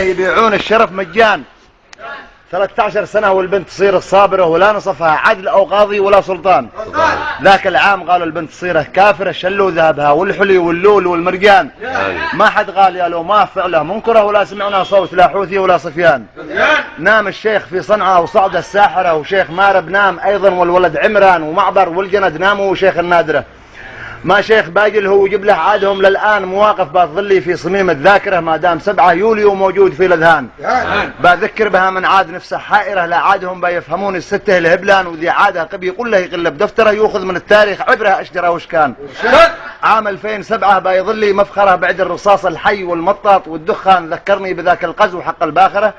يبيعون الشرف مجان 13 سنة والبنت تصير الصابرة ولا نصفها عدل أو قاضي ولا سلطان. ذاك العام قالوا البنت تصيره كافرة شلوا ذهبها والحلي واللول والمرجان. ما حد قال يا لو ما فعله منكره ولا سمعنا صوت لا حوثي ولا صفيان. نام الشيخ في صنعاء وصعد الساحرة وشيخ مارب نام أيضا والولد عمران ومعبر والجند ناموا وشيخ النادرة. ما شيخ باجل هو يجيب له عادهم للآن مواقف بتظلي في صميم الذاكرة ما دام 7 يوليو موجود في الأذهان. بذكر بها من عاد نفسه حائرة لا عادهم بيفهمون الستة الهبلان وذي عادها قبي يقول له يقلب دفتره يأخذ من التاريخ عبره أشجره وش كان. عام 2007 بيظلي مفخرة بعد الرصاص الحي والمطاط والدخان ذكرني بذاك القزو حق الباخرة.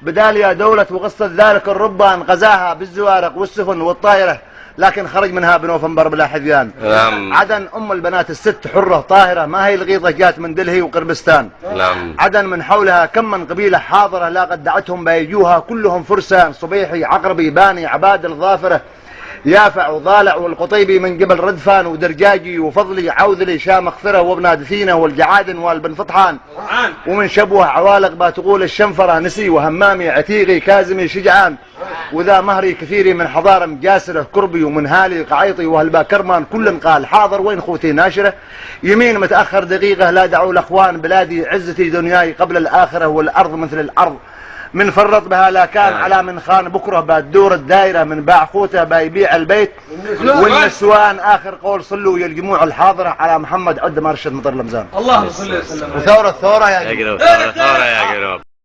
بدال يا دولة وقصة ذلك الربان غزاها بالزوارق والسفن والطائرة لكن خرج منها بنوفمبر بلا حذيان. عدن أم البنات الست حرة طاهرة ما هي الغيظة جات من دلهي وقربستان. عدن من حولها كم من قبيلة حاضرة لا قد دعتهم بيجوها كلهم فرسان صبيحي عقربي باني عباد الظافرة يافع وضالع والقطيبي من قبل ردفان ودرجاجي وفضلي عوذلي شام مغفرة وابن دثينة والجعادن والبن فطحان ومن شبوه عوالق بتقول الشنفرة نسي وهمامي عتيقي كازمي شجعان وذا مهري كثيري من حضارة مجاسرة كربي ومن هالي قعيطي وهلبا كرمان كل قال حاضر وين خوتي ناشرة يمين متأخر دقيقة لا دعوا الأخوان بلادي عزتي دنياي قبل الآخرة والأرض مثل الأرض من فرط بها لا كان على من خان بكره بتدور الدائرة من باع خوته بيبيع البيت والنسوان آخر قول صلوا يا الجموع الحاضرة على محمد عد مرشد مطر لمزان. اللهم صل وسلم. وثورة يا جنوب.